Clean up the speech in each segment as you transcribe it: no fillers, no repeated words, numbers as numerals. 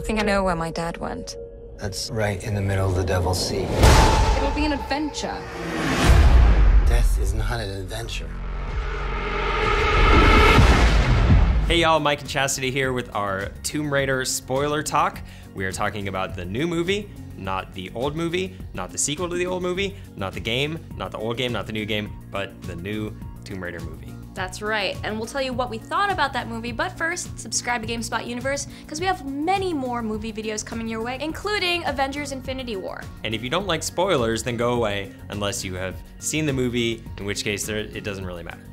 think I know where my dad went. That's right in the middle of the Devil's Sea. It'll be an adventure. Death is not an adventure. Hey y'all, Mike and Chastity here with our Tomb Raider spoiler talk. We are talking about the new movie, not the old movie, not the sequel to the old movie, not the game, not the old game, not the new game, but the new Tomb Raider movie. That's right, and we'll tell you what we thought about that movie, but first, subscribe to GameSpot Universe, because we have many more movie videos coming your way, including Avengers Infinity War. And if you don't like spoilers, then go away, unless you have seen the movie, in which case it doesn't really matter.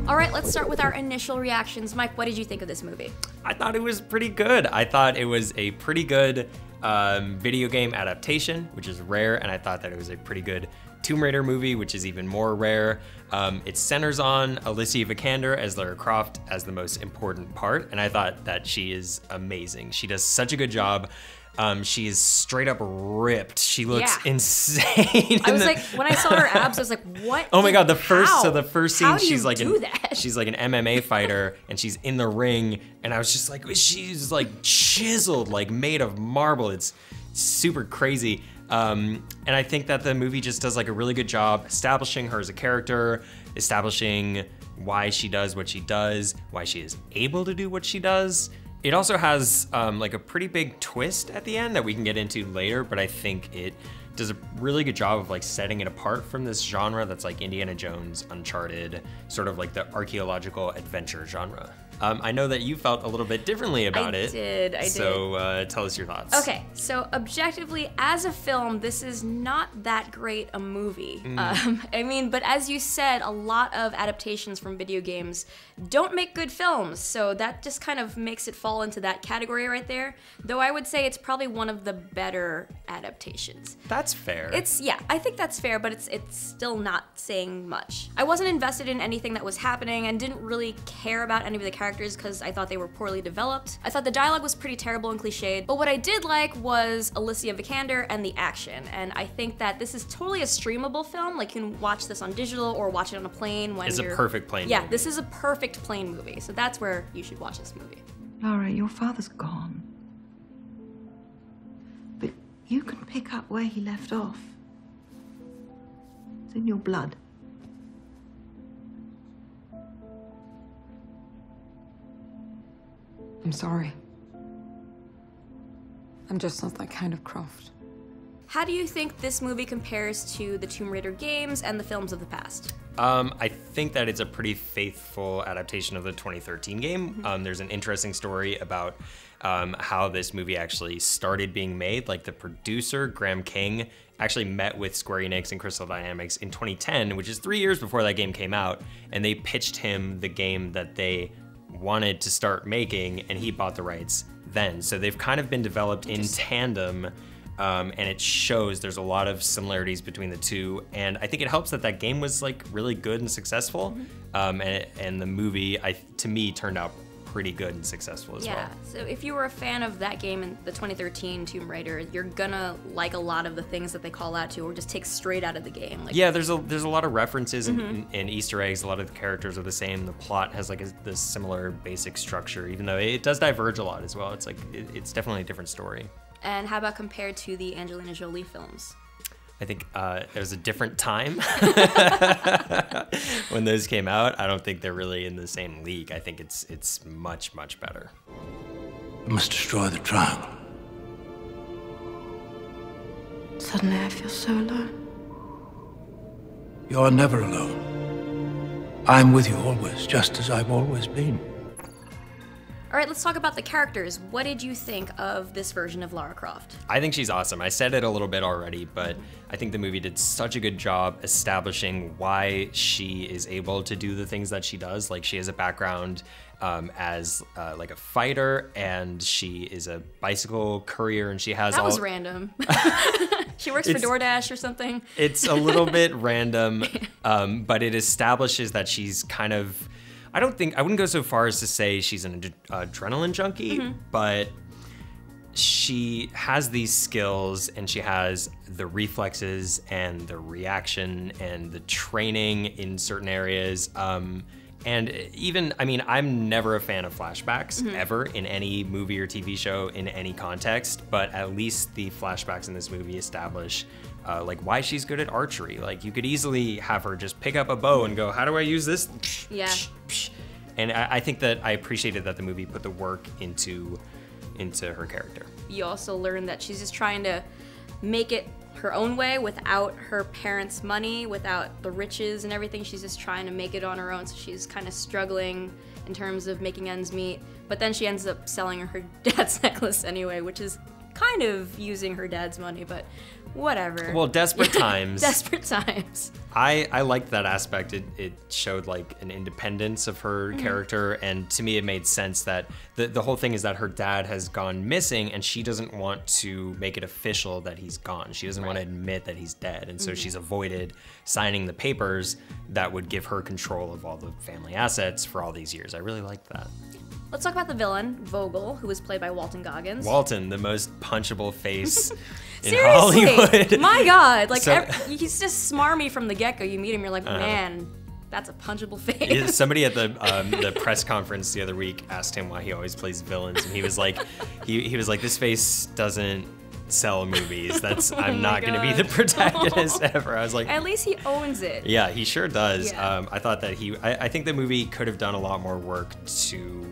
All right, let's start with our initial reactions. Mike, what did you think of this movie? I thought it was pretty good. I thought it was a pretty good video game adaptation, which is rare, and I thought that it was a pretty good Tomb Raider movie, which is even more rare. It centers on Alicia Vikander as Lara Croft as the most important part, and I thought that she is amazing. She does such a good job. She is straight up ripped. She looks insane. I was like, when I saw her abs, I was like, what? Oh my God, the first scene, How do she's you like do that? She's like an MMA fighter and she's in the ring, and I was just like, she's like chiseled, like made of marble. It's super crazy. And I think that the movie just does like a really good job establishing her as a character, establishing why she does what she does, why she is able to do what she does. It also has like a pretty big twist at the end that we can get into later, but I think it does a really good job of like setting it apart from this genre that's like Indiana Jones, Uncharted, sort of like the archaeological adventure genre. I know that you felt a little bit differently about it. I did. So tell us your thoughts. Okay, so objectively, as a film, this is not that great a movie. I mean, but as you said, a lot of adaptations from video games don't make good films, so that just kind of makes it fall into that category right there. Though I would say it's probably one of the better adaptations. That's fair. Yeah, I think that's fair, but it's still not saying much. I wasn't invested in anything that was happening and didn't really care about any of the characters because I thought they were poorly developed. I thought the dialogue was pretty terrible and cliched, but what I did like was Alicia Vikander and the action, and I think that this is totally a streamable film. Like, you can watch this on digital or watch it on a plane when It's a perfect plane movie. Yeah, this is a perfect plane movie, so that's where you should watch this movie. Lara, your father's gone. But you can pick up where he left off. It's in your blood. I'm sorry. I'm just not that kind of Croft. How do you think this movie compares to the Tomb Raider games and the films of the past? I think that it's a pretty faithful adaptation of the 2013 game. There's an interesting story about how this movie actually started being made. Like, the producer, Graham King, actually met with Square Enix and Crystal Dynamics in 2010, which is 3 years before that game came out, and they pitched him the game that they wanted to start making, and he bought the rights then. So they've kind of been developed in tandem, and it shows there's a lot of similarities between the two, and I think it helps that that game was like really good and successful, and the movie, to me, turned out pretty good and successful as well. Yeah, so if you were a fan of that game in the 2013 Tomb Raider, you're gonna like a lot of the things that they call out to or just take straight out of the game. Like, yeah, there's a lot of references and Easter eggs. A lot of the characters are the same. The plot has like this similar basic structure, even though it does diverge a lot as well. It's like, it's definitely a different story. And how about compared to the Angelina Jolie films? I think it was a different time when those came out. I don't think they're really in the same league. I think it's much, much better. You must destroy the triangle. Suddenly I feel so alone. You're never alone. I'm with you always, just as I've always been. All right, let's talk about the characters. What did you think of this version of Lara Croft? I think she's awesome. I said it a little bit already, but I think the movie did such a good job establishing why she is able to do the things that she does. Like, she has a background as like a fighter, and she is a bicycle courier, and she has That was random. She works for DoorDash or something. It's a little bit random, but it establishes that she's kind of, I wouldn't go so far as to say she's an adrenaline junkie, but she has these skills and she has the reflexes and the reaction and the training in certain areas. And even, I mean, I'm never a fan of flashbacks ever in any movie or TV show in any context, but at least the flashbacks in this movie establish like why she's good at archery. Like you could easily have her just pick up a bow and go, how do I use this? Yeah. And I think that I appreciated that the movie put the work into her character. You also learn that she's just trying to make it her own way without her parents' money, without the riches and everything. She's just trying to make it on her own, so she's kind of struggling in terms of making ends meet. But then she ends up selling her dad's necklace anyway, which is kind of using her dad's money, but whatever. Well, desperate times. Desperate times. I liked that aspect. It showed like an independence of her character, and to me it made sense that the whole thing is that her dad has gone missing and she doesn't want to make it official that he's gone. She doesn't want to admit that he's dead, and so she's avoided signing the papers that would give her control of all the family assets for all these years. I really liked that. Let's talk about the villain, Vogel, who was played by Walton Goggins. Walton, the most punchable face in Seriously, Hollywood. my God, like So- he's just smarmy from the get-go. You meet him, you're like, man, that's a punchable face. Somebody at the press conference the other week asked him why he always plays villains, and he was like, he was like, this face doesn't sell movies. That's I'm not going to be the protagonist ever. I was like, At least he owns it. yeah, he sure does. Yeah. I thought that I think the movie could have done a lot more work to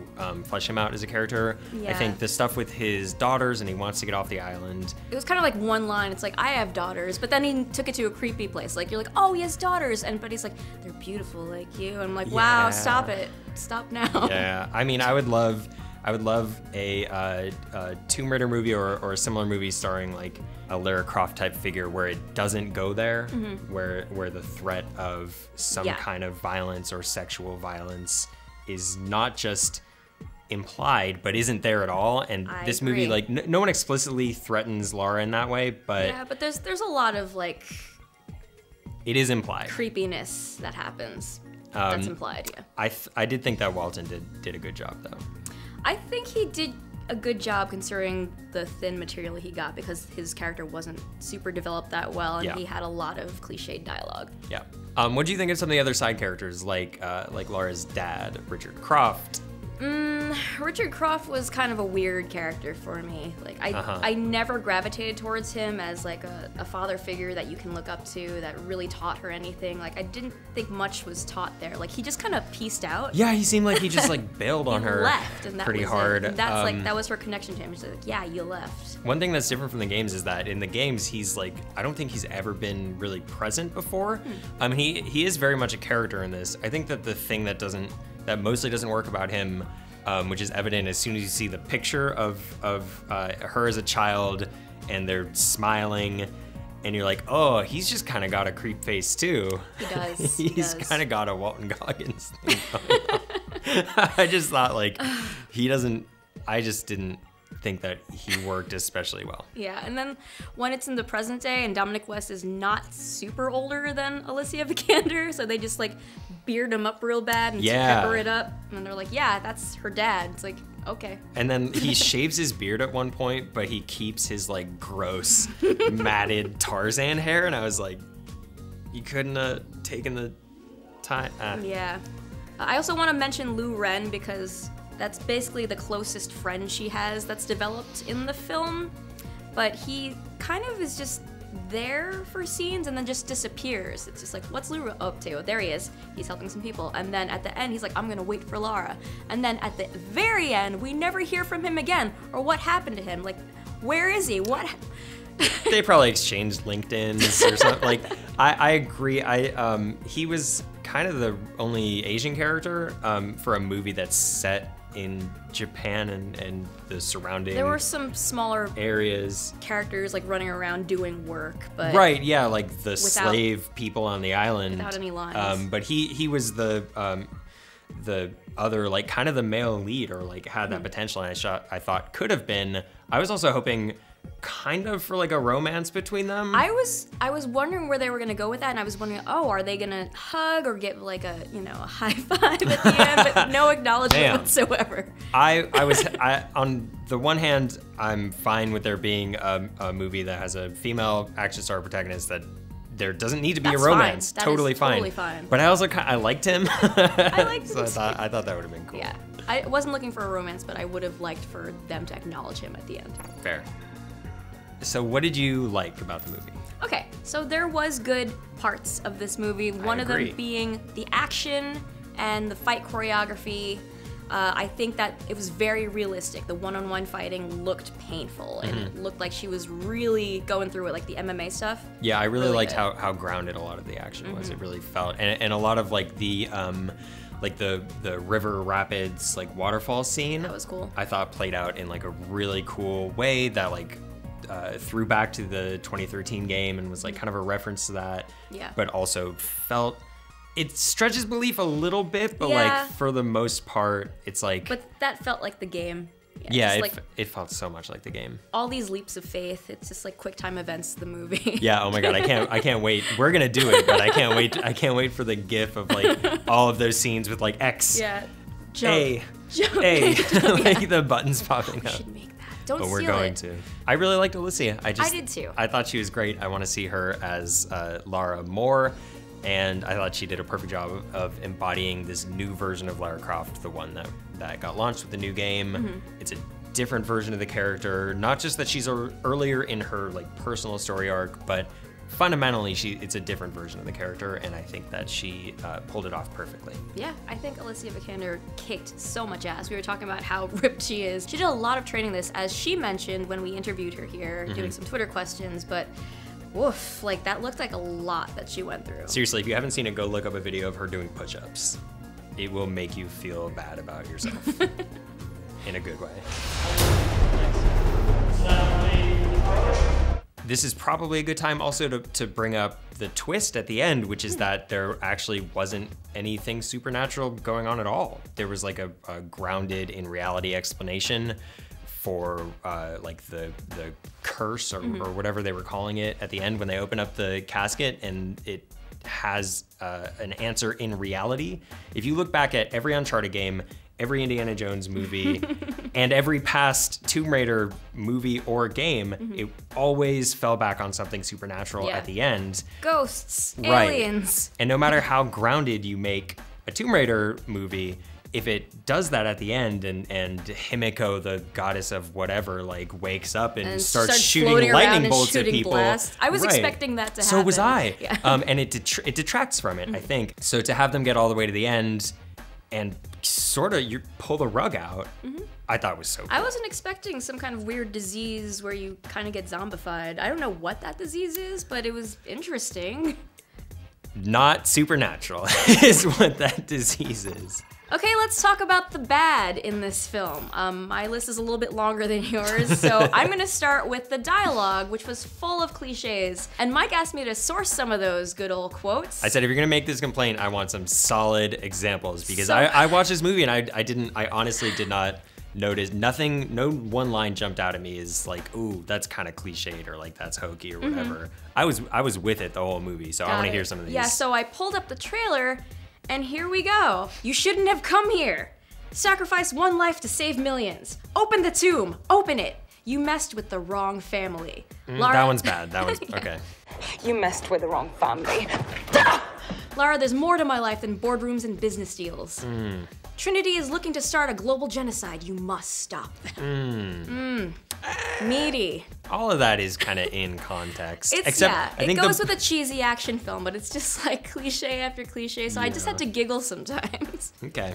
flesh him out as a character. I Yeah. think the stuff with his daughters and he wants to get off the island. It was kind of like one line. It's like, I have daughters, but then he took it to a creepy place. Like, you're like, oh, he has daughters, and but he's like, they're beautiful like you. And I'm like, wow, Yeah. stop it. Stop now. Yeah, I mean, I would love a Tomb Raider movie or a similar movie starring like a Lara Croft type figure where it doesn't go there, where the threat of some Yeah. kind of violence or sexual violence is not just implied but isn't there at all. And I this movie, agree. like no one explicitly threatens Lara in that way, but Yeah, but there's a lot of like it is implied. creepiness that happens. That's implied, yeah. I did think that Walton did a good job though. I think he did a good job considering the thin material he got, because his character wasn't super developed that well, and Yeah. he had a lot of cliched dialogue. Yeah. What do you think of some of the other side characters, like Lara's dad, Richard Croft? Richard Croft was kind of a weird character for me. Like I never gravitated towards him as like a father figure that you can look up to that really taught her anything. Like I didn't think much was taught there. Like he just kind of pieced out. Yeah, he seemed like he just like bailed on He her left, and that pretty was hard. It. And that's like that was her connection to him. She's like, yeah, you left. One thing that's different from the games is that in the games he's like, I don't think he's ever been really present before. He is very much a character in this. I think that the thing that mostly doesn't work about him, which is evident as soon as you see the picture of her as a child and they're smiling, and you're like, oh, he's just kind of got a creep face too. He does. He's kind of got a Walton Goggins thing going on. I just thought like I just didn't think that he worked especially well. Yeah, and then when it's in the present day and Dominic West is not super older than Alicia Vikander, so they just like beard him up real bad and pepper it up, and they're like, yeah, that's her dad. It's like, okay. And then he shaves his beard at one point, but he keeps his like gross matted Tarzan hair, and I was like, you couldn't have taken the time. Yeah. I also want to mention Lou Ren because that's basically the closest friend she has that's developed in the film, but he kind of is just there for scenes and then just disappears. It's just like, what's Lou up to? There he is. He's helping some people. And then at the end, he's like, I'm gonna wait for Lara. And then at the very end, we never hear from him again, or what happened to him. Like, where is he? What? They probably exchanged LinkedIn's or something. Like, I agree. He was kind of the only Asian character for a movie that's set in Japan and the surrounding There were some smaller areas. characters like running around doing work, but Right, yeah, like the slave people on the island. without any lines. But he was the other, like, kind of the male lead, or like had that potential, and I thought could have been. I was also hoping kind of for like a romance between them. I was wondering where they were gonna go with that, and I was wondering, oh, are they gonna hug or give like a a high five at the end? But no acknowledgement whatsoever. I on the one hand, I'm fine with there being a movie that has a female action star protagonist that there doesn't need to be That's a romance. fine. That Totally is fine. totally fine. But I also I liked him. I liked him. So I thought that would have been cool. Yeah. I wasn't looking for a romance, but I would have liked for them to acknowledge him at the end. Fair. So what did you like about the movie? Okay, so there was good parts of this movie. One of agree. them being the action and the fight choreography. I think that it was very realistic. The one-on-one fighting looked painful, and it looked like she was really going through it, like the MMA stuff. Yeah, I really liked good. how grounded a lot of the action was. It really felt, and a lot of like the river rapids like waterfall scene. That was cool. I thought played out in like a really cool way that like threw back to the 2013 game and was like kind of a reference to that. Yeah. But also felt. It stretches belief a little bit, but Yeah. like for the most part, it's like. But that felt like the game. Yeah, just like it felt so much like the game. all these leaps of faith. It's just like quick time events. The movie. Yeah. Oh my god, I can't wait. We're gonna do it, but I can't wait. I can't wait for the GIF of like all of those scenes with like X, Yeah. Jump. A, Jump. A, Jump. like the buttons popping We up. should make that. Don't But steal we're going it. to. I really liked Alicia. I did too. I thought she was great. I want to see her as Lara more. And I thought she did a perfect job of embodying this new version of Lara Croft, the one that got launched with the new game. It's a different version of the character, not just that she's earlier in her like personal story arc, but fundamentally it's a different version of the character, and I think that she pulled it off perfectly. Yeah, I think Alicia Vikander kicked so much ass. We were talking about how ripped she is. She did a lot of training this, as she mentioned when we interviewed her here, doing some Twitter questions, but woof, like that looked like a lot that she went through. Seriously, if you haven't seen it, go look up a video of her doing push-ups. It will make you feel bad about yourself in a good way. This is probably a good time also to bring up the twist at the end, which is that there actually wasn't anything supernatural going on at all. There was like a grounded in reality explanation for like the curse or whatever they were calling it at the end when they open up the casket, and it has an answer in reality. If you look back at every Uncharted game, every Indiana Jones movie, and every past Tomb Raider movie or game, it always fell back on something supernatural Yeah. at the end. Ghosts, Right. aliens. And no matter how grounded you make a Tomb Raider movie, if it does that at the end and Himiko, the goddess of whatever, like wakes up and starts shooting floating around lightning and bolts at shooting people. blasts. I was Right. expecting that to So was I. happen. Yeah. And it detracts from it, I think. So to have them get all the way to the end and sort of you pull the rug out, I thought was so cool. I wasn't expecting some kind of weird disease where you kind of get zombified. I don't know what that disease is, but it was interesting. Not supernatural is what that disease is. Okay, let's talk about the bad in this film. My list is a little bit longer than yours, so I'm gonna start with the dialogue, which was full of cliches. And Mike asked me to source some of those good old quotes. I said, if you're gonna make this complaint, I want some solid examples, because So- I watched this movie and I honestly did not notice nothing, no one line jumped out at me as like, ooh, that's kind of cliched or like that's hokey or whatever. I was with it the whole movie, so I want to hear some of these. Yeah, so I pulled up the trailer, and here we go. You shouldn't have come here. Sacrifice one life to save millions. Open the tomb. Open it. You messed with the wrong family. Lara, That one's bad. That one's okay. You messed with the wrong family. Lara, there's more to my life than boardrooms and business deals. Trinity is looking to start a global genocide. You must stop them. Meaty. All of that is kind of in context. It's, Except yeah, I think it goes with a cheesy action film, but it's just like cliche after cliche, so I just had to giggle sometimes. Okay,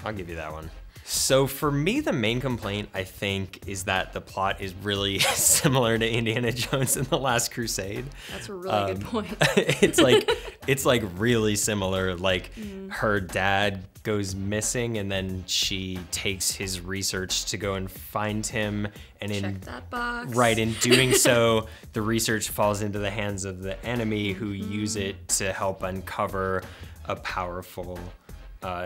I'll give you that one. So for me, the main complaint, I think, is that the plot is really similar to Indiana Jones and the Last Crusade. That's a really good point. it's like really similar. Like her dad goes missing and then she takes his research to go and find him, and Check that box. right, in doing so, the research falls into the hands of the enemy who use it to help uncover a powerful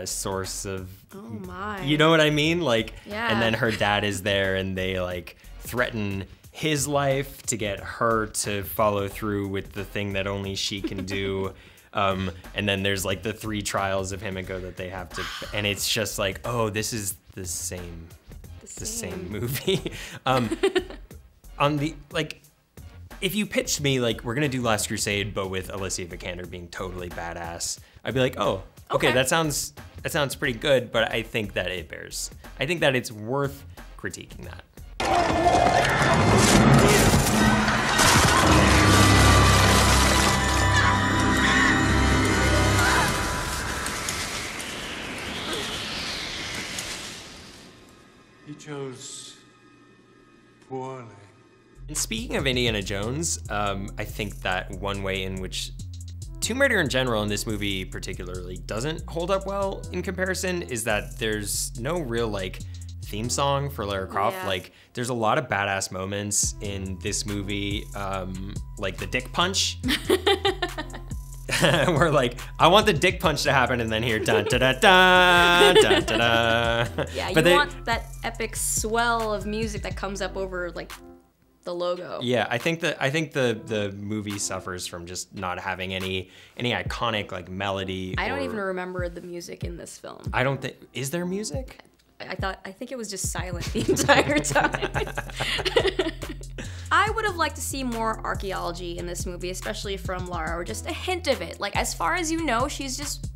source of, Oh my. you know what I mean? Like, Yeah. and then her dad is there and they like threaten his life to get her to follow through with the thing that only she can do. And then there's like the 3 trials of Himiko that they have to, and it's just like, oh, this is the same movie. On the, like, if you pitched me like, we're gonna do Last Crusade, but with Alicia Vikander being totally badass, I'd be like, oh, okay, that sounds pretty good, but I think that I think that it's worth critiquing that. He chose poorly. And speaking of Indiana Jones, I think that one way in which Tomb Raider in general, and this movie particularly, doesn't hold up well in comparison is that there's no real like theme song for Lara Croft. Yeah. Like there's a lot of badass moments in this movie, like the dick punch. We're like, I want the dick punch to happen, and then here, dun da da da dun da da. Yeah, you want that epic swell of music that comes up over like the logo. Yeah, I think the movie suffers from just not having any iconic like melody. I don't even remember the music in this film. I don't think, is there music? I think it was just silent the entire time. I would have liked to see more archaeology in this movie, especially from Lara, or just a hint of it. Like, as far as you know, she's just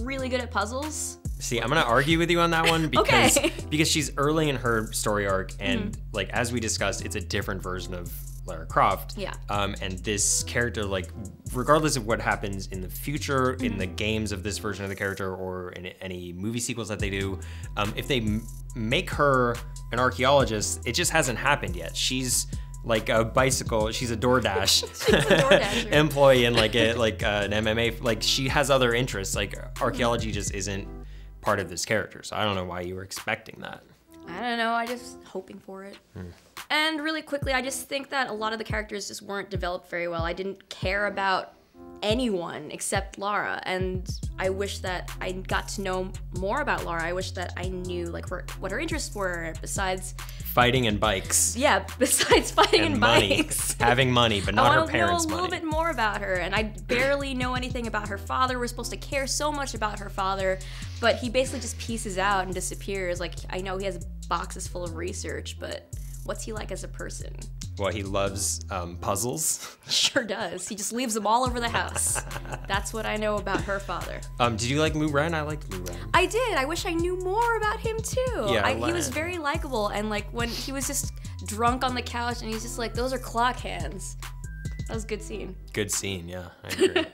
really good at puzzles. See, I'm gonna argue with you on that one because she's early in her story arc, and like as we discussed, it's a different version of Lara Croft. Yeah. And this character, like, regardless of what happens in the future, in the games of this version of the character, or in any movie sequels that they do, if they make her an archaeologist, it just hasn't happened yet. She's like a bicycle, she's a DoorDash employee in like an MMA. Like she has other interests. Like archaeology just isn't part of this character. So I don't know why you were expecting that. I don't know, I just hoping for it. And really quickly, I just think that a lot of the characters just weren't developed very well. I didn't care about anyone except Lara, and I wish that I got to know more about Lara. I wish that I knew like what her interests were besides fighting and bikes. Yeah, besides fighting and bikes. Having money, but not her parents' money. I want to know a little bit more about her, and I barely know anything about her father. We're supposed to care so much about her father, but he basically just pieces out and disappears. Like, I know he has boxes full of research, but what's he like as a person? Well, he loves puzzles. Sure does. He just leaves them all over the house. That's what I know about her father. Did you like Lou Ren? I liked Lou Ren. I did. I wish I knew more about him too. Yeah, he was very likable, and like when he was just drunk on the couch and he's just like, those are clock hands. That was a good scene. Good scene, yeah, I agree.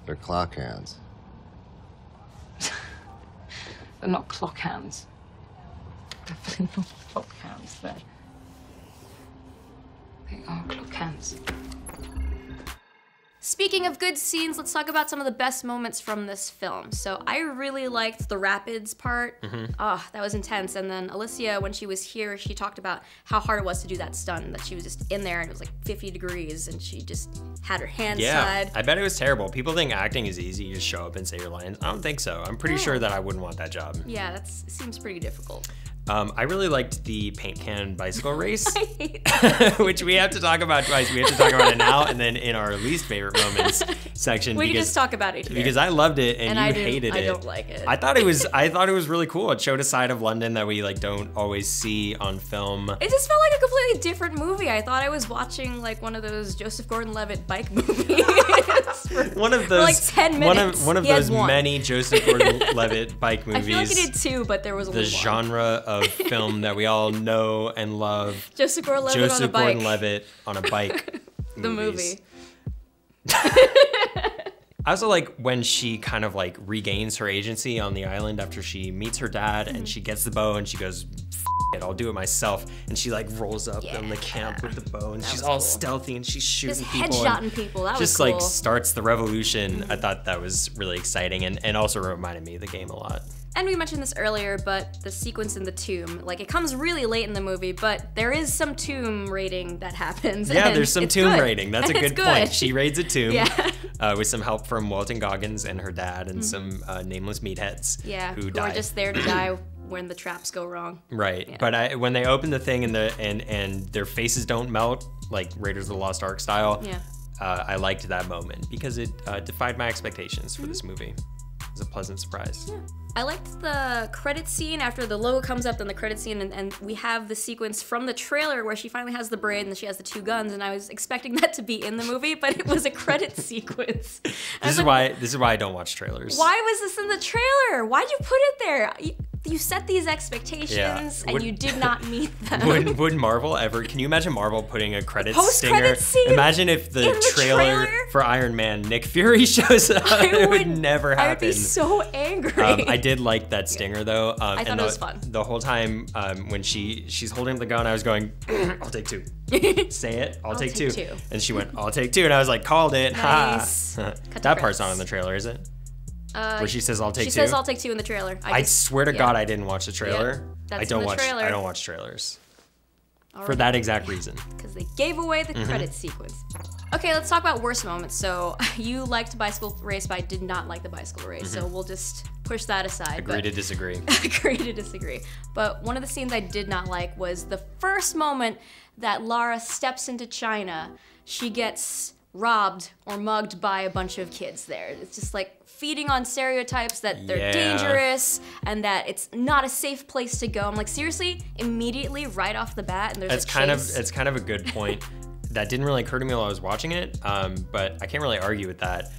They're clock hands. They're not clock hands. Definitely not clock hands. They are clock hands. Speaking of good scenes, let's talk about some of the best moments from this film. So I really liked the rapids part. Oh, that was intense. And then Alicia, when she was here, she talked about how hard it was to do that stunt, that she was just in there and it was like 50 degrees and she just had her hands tied. I bet it was terrible. People think acting is easy. You just show up and say your lines. I don't think so. I'm pretty sure that I wouldn't want that job. Yeah, that seems pretty difficult. I really liked the paint can bicycle race, I hate that. which we have to talk about twice. We have to talk about it now and then in our least favorite moments section. We can just talk about it here. Because I loved it and you hated it. I don't like it. I thought it was really cool. It showed a side of London that we like don't always see on film. It just felt like a completely different movie. I thought I was watching like one of those Joseph Gordon-Levitt bike movies. One of those, for like 10 minutes. One of those many Joseph Gordon-Levitt bike movies. I feel like he did two, but there was only one. The genre of film that we all know and love. Joseph Gordon-Levitt on a bike. The movie. I also like when she kind of like regains her agency on the island after she meets her dad and she gets the bow and she goes, F it, I'll do it myself. And she like rolls up on the camp with the bow and she's all stealthy and she's shooting people. Just headshotting people, that was just cool. like starts the revolution. I thought that was really exciting and also reminded me of the game a lot. And we mentioned this earlier, but the sequence in the tomb, like it comes really late in the movie, but there is some tomb raiding that happens. Yeah, there's some tomb raiding. That's a good point. She raids a tomb with some help from Walton Goggins and her dad and some nameless meatheads who die. Who are just there to die when the traps go wrong. Right, yeah. But when they open the thing and their faces don't melt, like Raiders of the Lost Ark style, I liked that moment because it defied my expectations for this movie. was a pleasant surprise. Yeah. I liked the credit scene after the logo comes up, then the credit scene, and we have the sequence from the trailer where she finally has the braid and she has the 2 guns, and I was expecting that to be in the movie, but it was a credit sequence. This is why I don't watch trailers. Why was this in the trailer? Why'd you put it there? You set these expectations and you did not meet them. Would Marvel ever? Can you imagine Marvel putting a credit Post-credit stinger? scene Imagine if the trailer for Iron Man, Nick Fury shows up. It would never happen. I would be so angry. I did like that stinger though. I thought it was fun. The whole time when she's holding up the gun, I was going, I'll take 2. Say it. I'll take two. And she went, I'll take 2. And I was like, called it. Nice. That part's not in the trailer, is it? Where she says, I'll take 2? She says, I'll take 2 in the trailer. I swear to God, I didn't watch the trailer. Yeah, I don't watch trailers. All for right. that exact reason. Because they gave away the credit sequence. Okay, let's talk about worst moments. So you liked Bicycle Race, but I did not like the Bicycle Race. So we'll just push that aside. Agree to disagree. Agree to disagree. But one of the scenes I did not like was the first moment that Lara steps into China. She gets robbed or mugged by a bunch of kids there. It's just like feeding on stereotypes that they're dangerous and that it's not a safe place to go. I'm like, seriously? Immediately, right off the bat, and there's a chase? It's kind of a good point. That didn't really occur to me while I was watching it, but I can't really argue with that.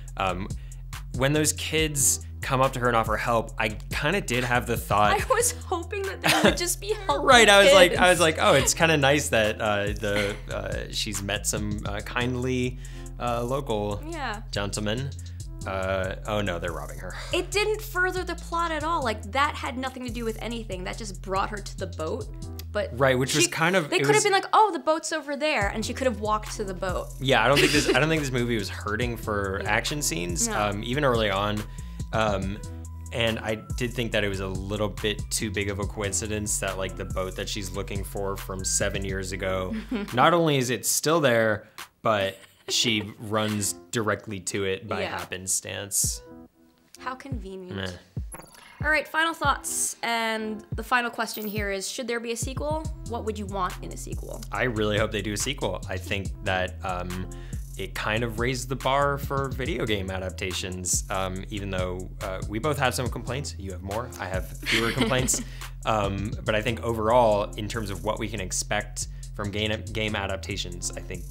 When those kids come up to her and offer help, I kind of did have the thought. I was hoping that they would just be helping right. I was kids. like, oh, it's kind of nice that she's met some kindly local gentlemen. Oh no, they're robbing her. It didn't further the plot at all. Like, that had nothing to do with anything. That just brought her to the boat. But right, which was kind of. They could have been like, oh, the boat's over there, and she could have walked to the boat. Yeah, I don't think this movie was hurting for action scenes, even early on. And I did think that it was a little bit too big of a coincidence that like the boat that she's looking for from 7 years ago, not only is it still there, but she runs directly to it by happenstance. How convenient. All right, final thoughts. And the final question here is, should there be a sequel? What would you want in a sequel? I really hope they do a sequel. I think that it kind of raised the bar for video game adaptations, even though we both have some complaints. You have more, I have fewer complaints. But I think overall, in terms of what we can expect from game adaptations, I think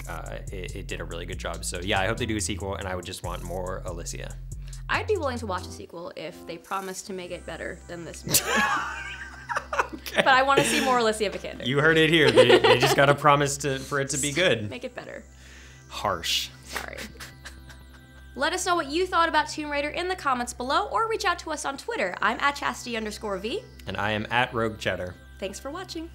it did a really good job. So yeah, I hope they do a sequel, and I would just want more Alicia. I'd be willing to watch a sequel if they promise to make it better than this movie. Okay. But I want to see more Alicia Vikander. You heard it here. They just got to promise for it to be good. Make it better. Harsh. Sorry. Let us know what you thought about Tomb Raider in the comments below, or reach out to us on Twitter. I'm @Chastity_V. And I am @RogueCheddar. Thanks for watching.